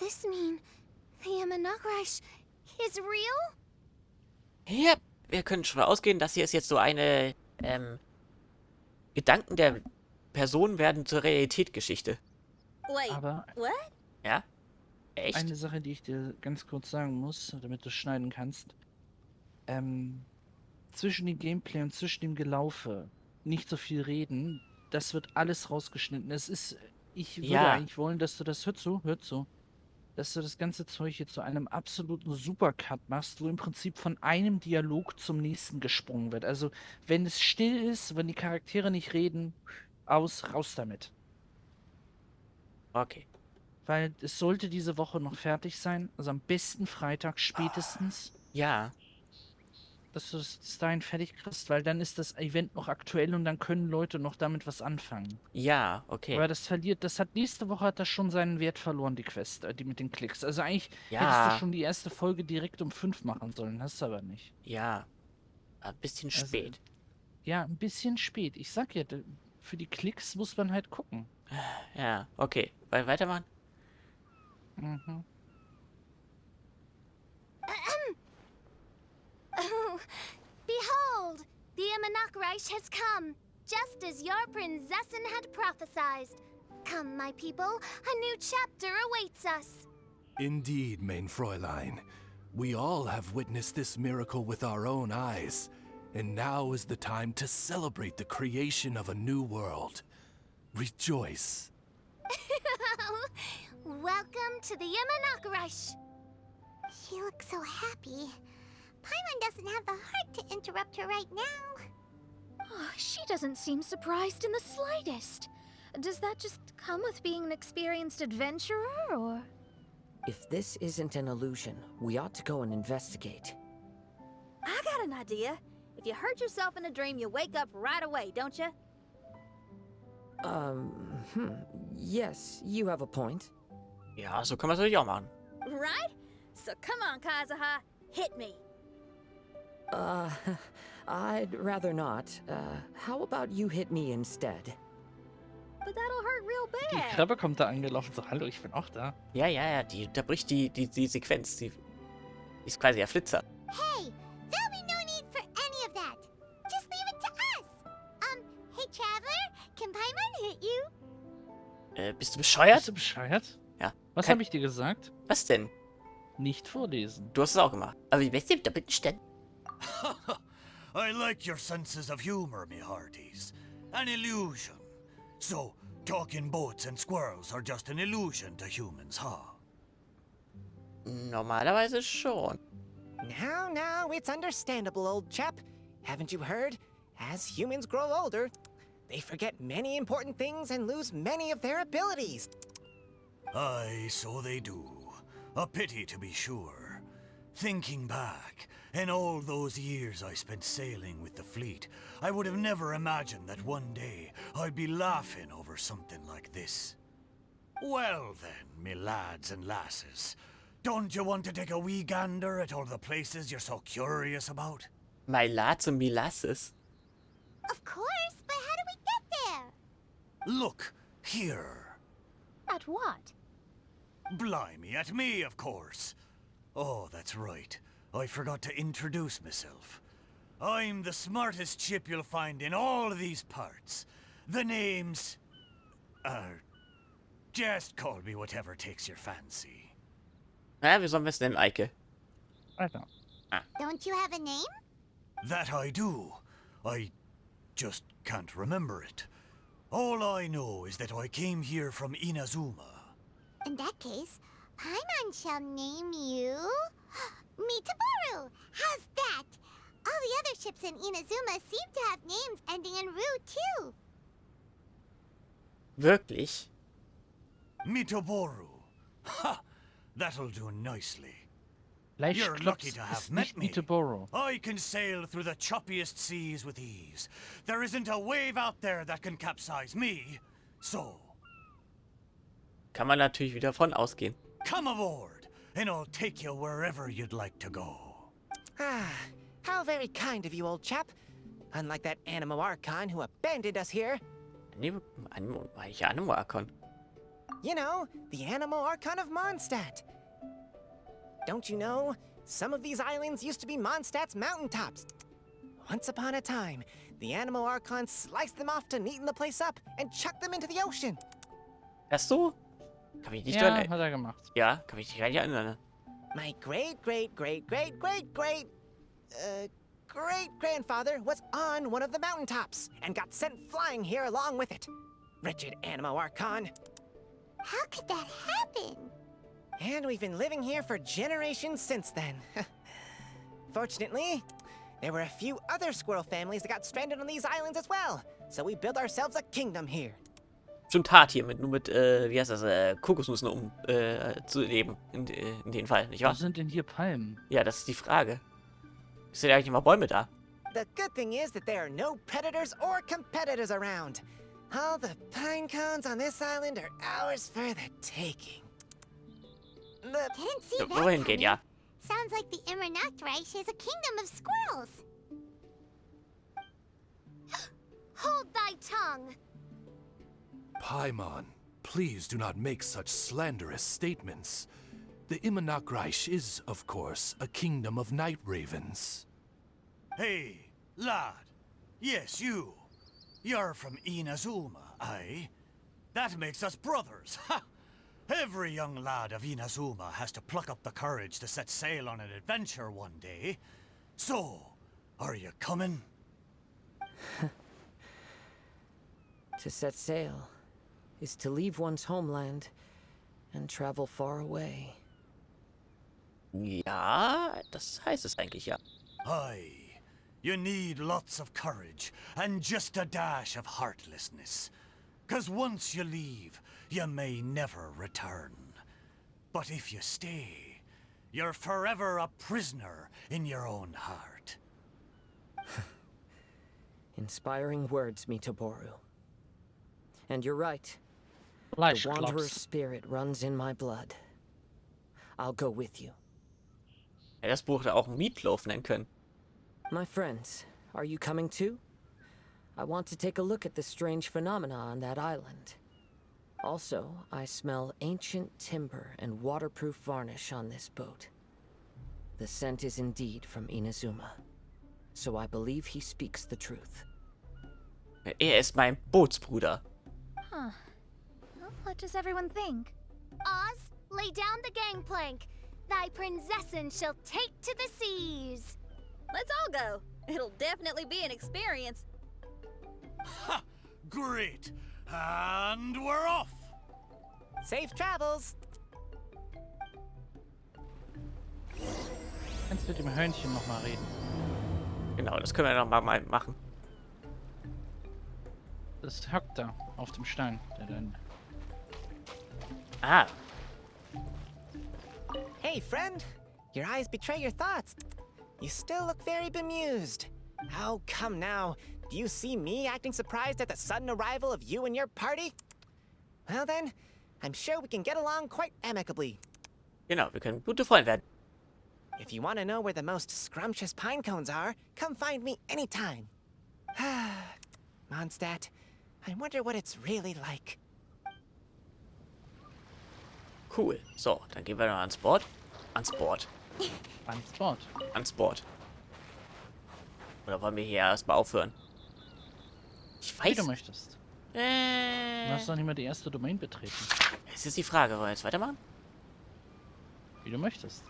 this mean? The Imanagreich is real? Ja, wir können schon ausgehen, das hier ist jetzt so eine, Gedanken der Personen werden zur Realität-Geschichte. Wait, Aber what? Ja? Echt? eine Sache, die ich dir ganz kurz sagen muss, damit du schneiden kannst. Zwischen dem Gameplay und zwischen dem Gelaufe nicht so viel reden. Das wird alles rausgeschnitten. Ich würde Ja. eigentlich wollen, dass du das, hör zu, dass du das ganze Zeug hier zu einem absoluten Supercut machst, wo im Prinzip von einem Dialog zum nächsten gesprungen wird. Also, wenn es still ist, wenn die Charaktere nicht reden, raus damit. Okay. Weil es sollte diese Woche noch fertig sein. Also am besten Freitag spätestens, Ja. dass du das bis dahin fertig kriegst, weil dann ist das Event noch aktuell und dann können Leute noch damit was anfangen. Ja, okay. Aber nächste Woche hat das schon seinen Wert verloren, die Quest, die mit den Klicks. Also eigentlich Ja. hättest du schon die erste Folge direkt um 5 machen sollen, hast du aber nicht. Ja. Ein bisschen Also, spät. Ja, ein bisschen spät. Ich sag ja, für die Klicks muss man halt gucken. Ja, okay. Wollen wir weitermachen? Mhm. Oh, behold! The Imanagreich has come, just as your prinzessin had prophesied. Come, my people, a new chapter awaits us. Indeed, mein Fräulein. We all have witnessed this miracle with our own eyes, and now is the time to celebrate the creation of a new world. Rejoice. Welcome to the Imanagreich. She looks so happy. Paimon doesn't have the heart to interrupt her right now. Oh, she doesn't seem surprised in the slightest. Does that just come with being an experienced adventurer, or...? If this isn't an illusion, we ought to go and investigate. I got an idea. If you hurt yourself in a dream, you wake up right away, don't you? Yes, you have a point. Ja, so kann man es natürlich auch machen. Right? So come on, Kazuha, hit me. I'd rather not. How about you hit me instead? But that'll hurt real Die bad. Krabbe kommt da angelaufen, so, hallo, ich bin auch da. Ja, die unterbricht die Sequenz. Die ist quasi der Flitzer. Hey, there'll be no need for any of that. Just leave it to us. Hey Traveler, can Paimon hit you? Bist du bescheuert? Bist du bescheuert? Ja. Was habe ich dir gesagt? Was denn? Nicht vorlesen. Du hast es auch gemacht. Aber wie bist du da bitte denn? I like your senses of humor, me hearties. An illusion. So, talking boats and squirrels are just an illusion to humans, huh? Normalerweise schon. Now, it's understandable, old chap. Haven't you heard? As humans grow older, they forget many important things and lose many of their abilities. Aye, so they do. A pity, to be sure. Thinking back, in all those years I spent sailing with the fleet, I would have never imagined that one day I'd be laughing over something like this. Well then, me lads and lasses, don't you want to take a wee gander at all the places you're so curious about? My Latz und Milasses. Of course, but how do we get there? Look, here. At what? Blimey, at me, of course. Oh, that's right. I forgot to introduce myself. I'm the smartest chip you'll find in all of these parts. The name's... just call me whatever takes your fancy. Ja, wie sollen wir es nennen, Eike? Alter. Don't you have a name? That I do. I just can't remember it. All I know is that I came here from Inazuma. In that case, Paimon shall name you... Mitaboru! How's that? All the other ships in Inazuma seem to have names ending in Ru, too. Wirklich? Mitoboru. Ha! That'll do nicely. Leicht You're lucky Klotz to have ist met nicht me. Mittelboro. I can sail through the choppiest seas with ease. There isn't a wave out there that can capsize me. So, Kann man natürlich wieder von ausgehen. come aboard, and I'll take you wherever you'd like to go. Ah, how very kind of you, old chap. Unlike that Animo Archon who abandoned us here. Welcher Animo-Archon? You know, the animal archon of Mondstadt. Don't you know, some of these islands used to be Mondstadt's mountaintops. Once upon a time, the animal archon sliced them off to neaten the place up and chucked them into the ocean. Ach so? Kann mich nicht Ja, dran hat er gemacht. Ja, kann mich nicht gar nicht erinnern. My great-grandfather was on one of the mountaintops and got sent flying here along with it. Wretched animal archon. How could that happen? And we've been living here for generations since then. Fortunately, there were a few other squirrel families that got stranded on these islands as well. So we built ourselves a kingdom here. Bestimmt hart hier, nur mit, wie heißt das, Kokosnüssen zu leben. In dem Fall, nicht Wo wahr? sind denn hier Palmen? Ja, das ist die Frage. Sind eigentlich mal Bäume da? The good thing is that there are no predators or competitors around. All the pine cones on this island are ours for the taking. Can't see that Wohin gehen, coming. ja? Sounds like the Nacht is a kingdom of squirrels. Hold thy tongue! Paimon, please do not make such slanderous statements. The Imanakreich is, of course, a kingdom of night ravens. Hey, lad. Yes, you. You're from Inazuma, aye? That makes us brothers, ha! Every young lad of Inazuma has to pluck up the courage to set sail on an adventure one day. So, are you coming? To set sail is to leave one's homeland and travel far away. Ja, das heißt es eigentlich, ja. Aye. You need lots of courage and just a dash of heartlessness. 'Cause once you leave, you may never return. But if you stay, you're forever a prisoner in your own heart. Inspiring words, Mitoboru. And you're right. The Fleischklops. wanderer's spirit runs in my blood. I'll go with you. Ja, das Buch da auch Meatloaf nennen können. My friends, are you coming too? I want to take a look at the strange phenomena on that island. Also, I smell ancient timber and waterproof varnish on this boat. The scent is indeed from Inazuma. So I believe he speaks the truth. Er ist mein Bootsbruder. Huh. Well, what does everyone think? Oz, lay down the gangplank. Thy princessin shall take to the seas. Let's all go. It'll definitely be an experience. Ha! Great! And we're off! Safe travels. Kannst mit dem Hörnchen nochmal reden. Genau, das können wir noch mal machen. Das hockt da auf dem Stein. Der dann. Ah, Hey, friend. Your eyes betray your thoughts. You still look very bemused. Oh, come now. Do you see me acting surprised at the sudden arrival of you and your party? Well then, I'm sure we can get along quite amicably. genau, wir können gute Freunde werden. If you want to know where the most scrumptious pine cones are, come find me anytime. Mondstadt, I wonder what it's really like. Cool. So, dann gehen wir noch ans Board. Ans Board. Ans Board. Ans Board. Oder wollen wir hier erstmal aufhören? Ich Wie weiß. du möchtest. Du hast noch nicht mal die erste Domain betreten. Es ist die Frage, wollen wir jetzt weitermachen? Wie du möchtest.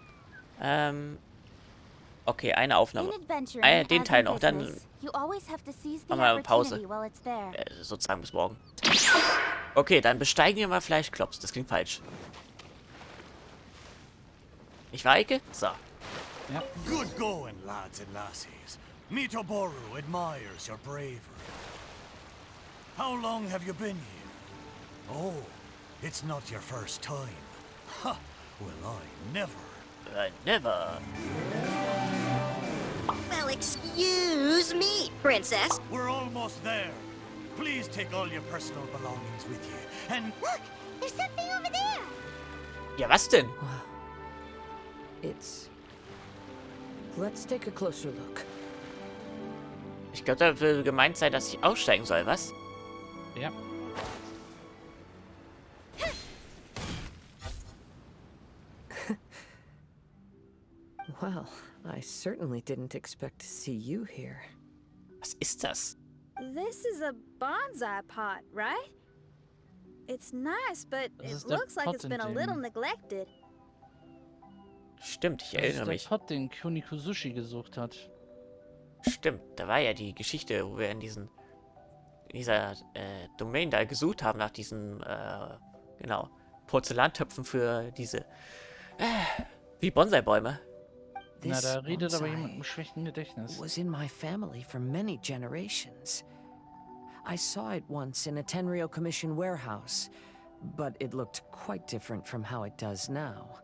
Okay, eine Aufnahme. Den Teil noch, dann machen wir eine Pause. Sozusagen bis morgen. Okay, dann besteigen wir mal Fleischklops. Das klingt falsch. Nicht wahr, Eike? So. Ja. Good going, lads and lassies. Mitoboru admires your bravery. How long have you been here? Oh, it's not your first time. Ha! Well, I never. Never. Well, excuse me, princess. We're almost there. Please take all your personal belongings with you. And Look, there's something over there. Ja, was denn? It's... Let's take a closer look. Ich glaube, da will gemeint sein, dass ich aussteigen soll, was? Ja. Well, I certainly didn't expect to see you here. Was ist das? This is a bonsai pot, right? It's nice, but Das it ist der looks like it's Pot, been a in little dem- neglected. Stimmt, ich Das ist erinnere der mich. Pot, den Kunikuzushi gesucht hat. Stimmt, da war ja die Geschichte, wo wir in dieser Domain da gesucht haben nach diesen, genau, Porzellantöpfen für diese, wie Bonsai-Bäume. Na, This da redet aber bonsai jemand mit schlechten Gedächtnis. was in my family for many generations. I saw it once in a Tenryo Commission warehouse, but it looked quite different from how it does now.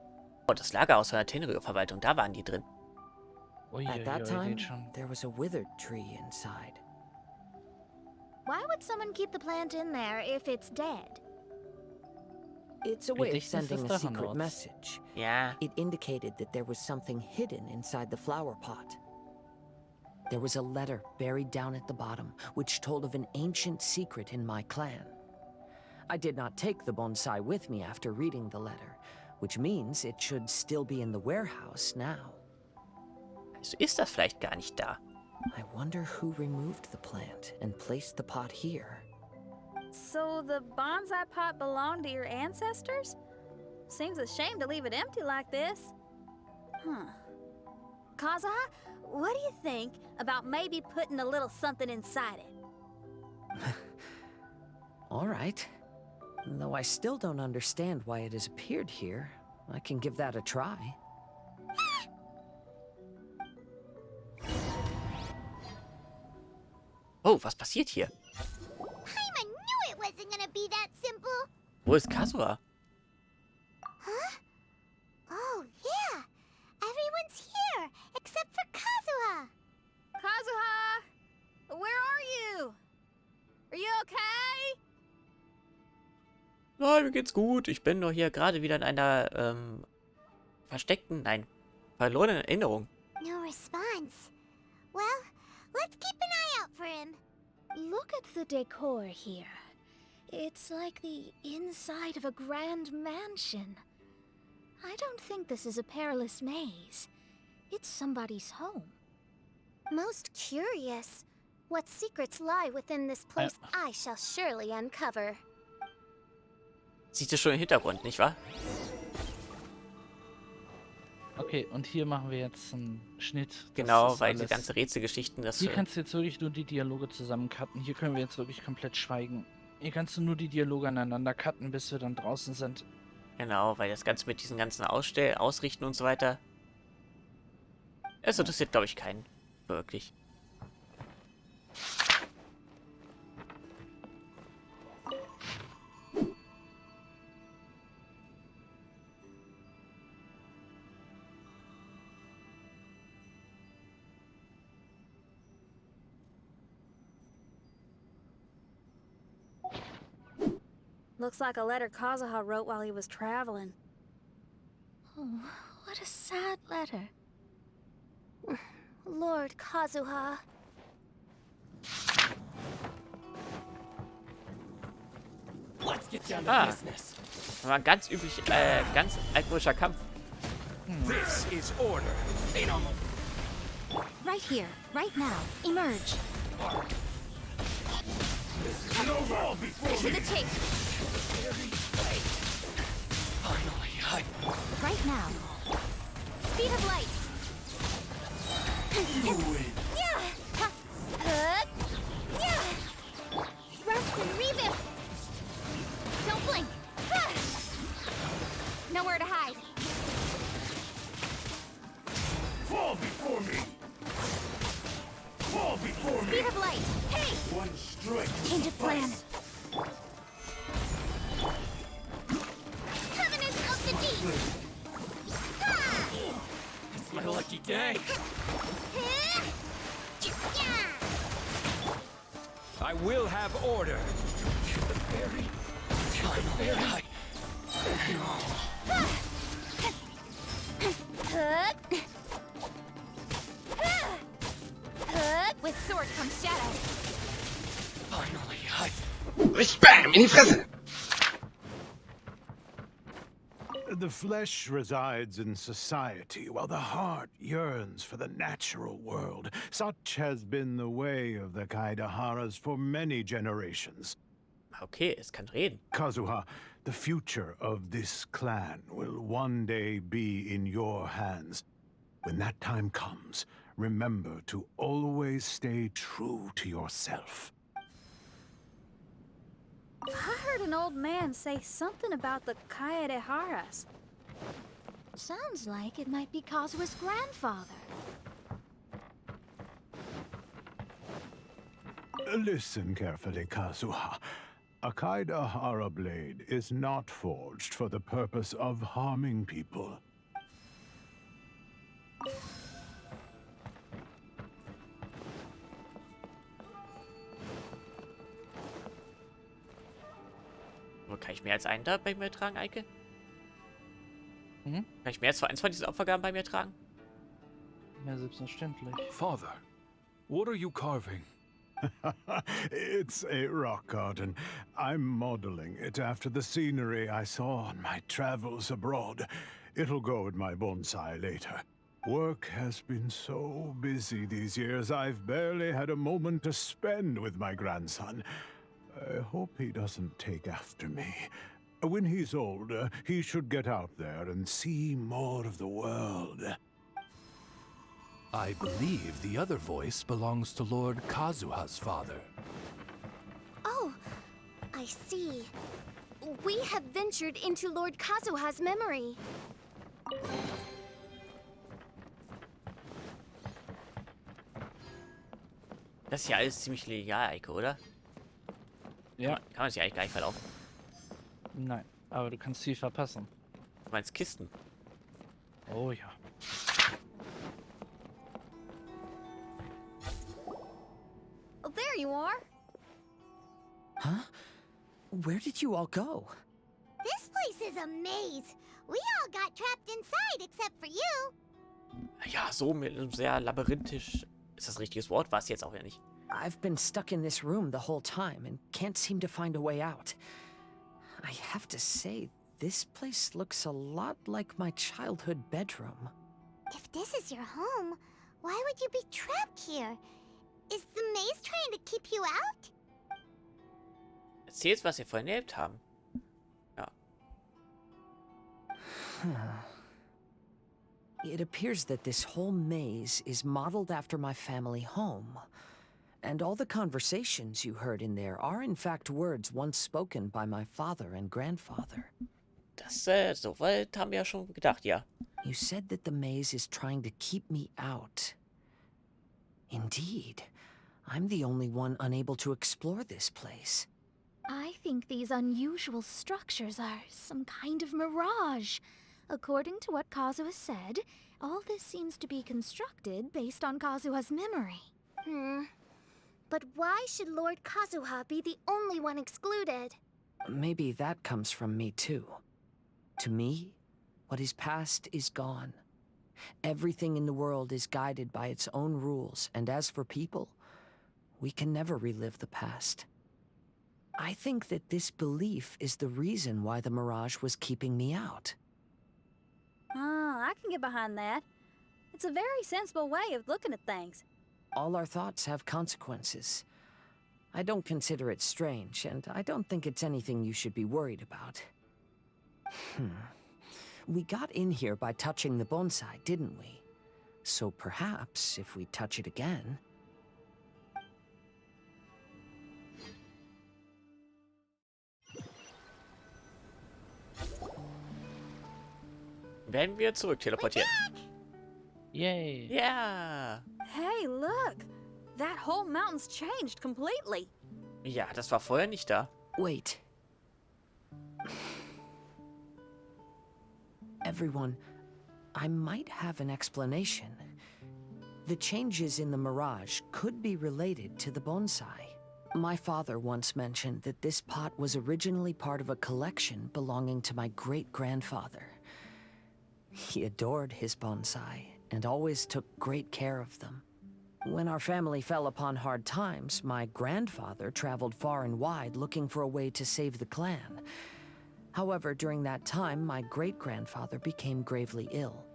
Oh, das Lagerhaus von der Tenryo-Verwaltung, da waren die drin. At that Uiuiui, time, geht schon. there was a withered tree inside. Why would someone keep the plant in there if it's dead? It's a way of Gedächtnis sending ist a doch ein secret Wort. message. Ja, It indicated that there was something hidden inside the flower pot. There was a letter buried down at the bottom, which told of an ancient secret in my clan. I did not take the bonsai with me after reading the letter, which means it should still be in the warehouse now. also ist das vielleicht gar nicht da. I wonder who removed the plant and placed the pot here. So the bonsai pot belonged to your ancestors? Seems a shame to leave it empty like this. Huh. Kazuha, what do you think about maybe putting a little something inside it? All right. Though I still don't understand why it has appeared here, I can give that a try. Oh, was passiert hier? Paimon knew it wasn't gonna be that simple. Wo ist Kazuha? Huh? Oh, yeah. Everyone's here, except for Kazuha. Kazuha! Where are you? Are you okay? Nein, mir geht's gut. Ich bin nur hier gerade wieder in einer, verlorenen Erinnerung. No response. Well, let's keep an eye out for him. Look at the decor here. It's like the inside of a grand mansion. I don't think this is a perilous maze. It's somebody's home. Most curious. What secrets lie within this place I shall surely uncover. Sieht ihr schon im Hintergrund, nicht wahr? Okay, und hier machen wir jetzt einen Schnitt. Das Genau, ist weil die alles- ganze Rätselgeschichten, das... Hier kannst du jetzt wirklich nur die Dialoge zusammencutten. Hier können wir jetzt wirklich komplett schweigen. Hier kannst du nur die Dialoge aneinander cutten, bis wir dann draußen sind. Genau, weil das Ganze mit diesen ganzen Ausrichten und so weiter... Es interessiert, glaube ich, keinen. Wirklich. Looks like a letter Kazuha wrote while he was traveling. Oh, what a sad letter. Lord Kazuha. Let's get down to Ah. business. Das war ein ganz üblich, ganz altmodischer Kampf. This is order. Right here, right now. Emerge. To the chase. Finally, Right now. Speed of light. Rest and revamp. Don't blink. Nowhere to hide. Fall before me! Fall before me! Speed of light. Hey! One strike. Change of plan. Covenant of the Deep. it's my lucky day. I will have order. Finally, With sword comes shadow. finally, Spam in die Fresse! The flesh resides in society, while the heart yearns for the natural world. Such has been the way of the Kaidaharas for many generations. Okay, es kann reden. Kazuha, the future of this clan will one day be in your hands. When that time comes, remember to always stay true to yourself. I heard an old man say something about the Kaidaharas. Sounds like it might be Kazuha's grandfather. Listen carefully, Kazuha. A Kaidahara blade is not forged for the purpose of harming people. Wo kann ich mehr als einen da bei mir tragen, Eike? Mhm. Kann ich mehr als eins von diesen Opfergaben bei mir tragen? Ja, selbstverständlich. Father, what are you carving? It's a rock garden. I'm modeling it after the scenery I saw on my travels abroad. It'll go in my bonsai later. Work has been so busy these years, I've barely had a moment to spend with my grandson. I hope he doesn't take after me. When he's older, he should get out there and see more of the world. I believe the other voice belongs to Lord Kazuha's father. Oh, I see. We have ventured into Lord Kazuha's memory. Das ist ja alles ziemlich legal, Eike, oder? Ja. Kann man sich eigentlich gar nicht verlaufen. Nein, aber du kannst viel verpassen. Du meinst Kisten? Oh ja. Oh, there you are. Huh? Where did you all go? This place is a maze. We all got trapped inside except for you. Ja, so mit einem sehr labyrinthisch. Ist das richtiges Wort? War es jetzt auch ja nicht. I've been stuck in this room the whole time and can't seem to find a way out. I have to say, this place looks a lot like my childhood bedroom. If this is your home, why would you be trapped here? Is the maze trying to keep you out? Erzähl's, was wir vorhin erlebt haben. Ja. It appears that this whole maze is modeled after my family home. And all the conversations you heard in there are in fact words once spoken by my father and grandfather. Das, so weit haben wir ja schon gedacht, ja. You said that the maze is trying to keep me out. Indeed. I'm the only one unable to explore this place. I think these unusual structures are some kind of mirage. According to what Kazuha said, all this seems to be constructed based on Kazuha's memory. But why should Lord Kazuha be the only one excluded? Maybe that comes from me too. To me, what is past is gone. Everything in the world is guided by its own rules, and as for people, we can never relive the past. I think that this belief is the reason why the mirage was keeping me out. I can get behind that. It's a very sensible way of looking at things. All our thoughts have consequences. I don't consider it strange, and I don't think it's anything you should be worried about. We got in here by touching the bonsai, didn't we? So perhaps, if we touch it again... Werden wir zurück teleportieren. Yay. Ja. Hey, look! That whole mountain's changed completely. Ja, das war vorher nicht da. Wait. Everyone, I might have an explanation. The changes in the mirage could be related to the bonsai. My father once mentioned that this pot was originally part of a collection belonging to my great-grandfather. He adored his bonsai and always took great care of them. When our family fell upon hard times, my grandfather traveled far and wide looking for a way to save the clan. However, during that time, my great-grandfather became gravely ill.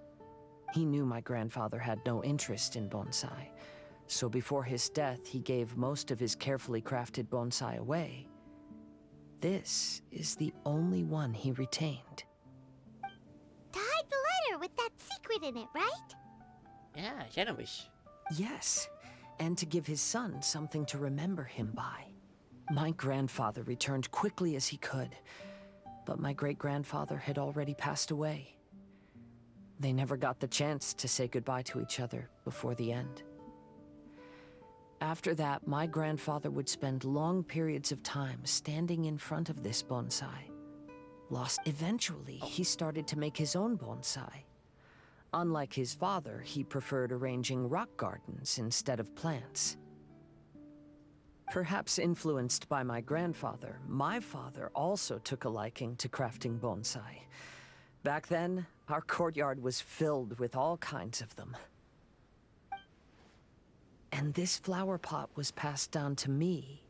He knew my grandfather had no interest in bonsai, so before his death, he gave most of his carefully crafted bonsai away. This is the only one he retained. To hide the letter with that secret in it, right? Ja, ich erinnere mich. Yes, and to give his son something to remember him by. My grandfather returned quickly as he could, but my great-grandfather had already passed away. They never got the chance to say goodbye to each other before the end. After that, my grandfather would spend long periods of time standing in front of this bonsai. Eventually, he started to make his own bonsai. Unlike his father, he preferred arranging rock gardens instead of plants. Perhaps influenced by my grandfather, my father also took a liking to crafting bonsai. Back then, our courtyard was filled with all kinds of them. And this flower pot was passed down to me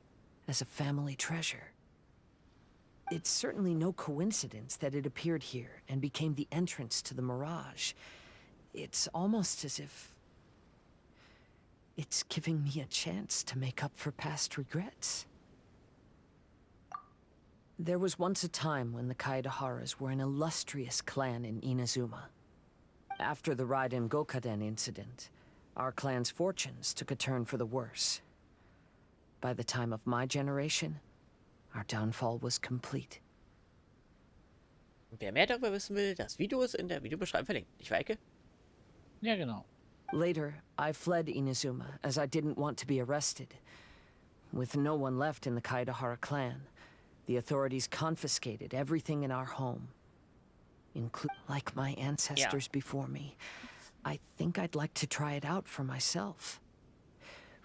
as a family treasure. It's certainly no coincidence that it appeared here and became the entrance to the mirage. It's almost as if it's giving me a chance to make up for past regrets. There was once a time when the Kaidaharas were an illustrious clan in Inazuma. After the Raiden Gokaden incident, our clan's fortunes took a turn for the worse. By the time of my generation, our downfall was complete. Wer mehr darüber wissen will, das Video ist in der Videobeschreibung verlinkt. Nicht wahr, Eike? Ja, genau. Later, I fled Inazuma as I didn't want to be arrested. With no one left in the Kaidahara clan, the authorities confiscated everything in our home. Like my ancestors before me, I think I'd like to try it out for myself.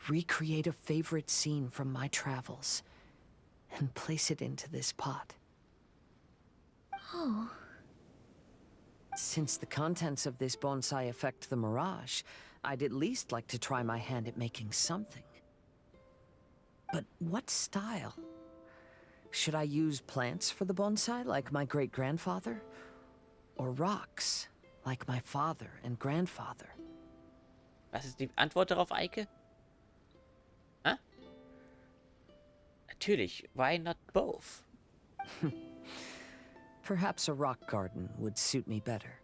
Recreate a favorite scene from my travels and place it into this pot. Oh. Since the contents of this bonsai affect the mirage, I'd at least like to try my hand at making something. But what style? Should I use plants for the bonsai like my great-grandfather? Or rocks like my father and grandfather? Was ist die Antwort darauf, Eike? Hä? Natürlich, why not both? Perhaps a rock garden would suit me better.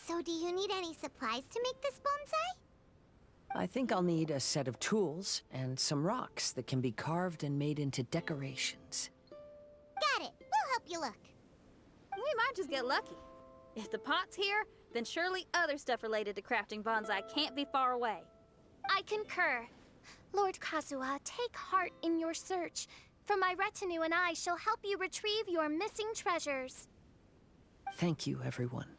So do you need any supplies to make this bonsai? I think I'll need a set of tools and some rocks that can be carved and made into decorations. Got it. We'll help you look. We might just get lucky. If the pot's here, then surely other stuff related to crafting bonsai can't be far away. I concur. Lord Kazuha, take heart in your search. For my retinue and I shall help you retrieve your missing treasures. Thank you, everyone.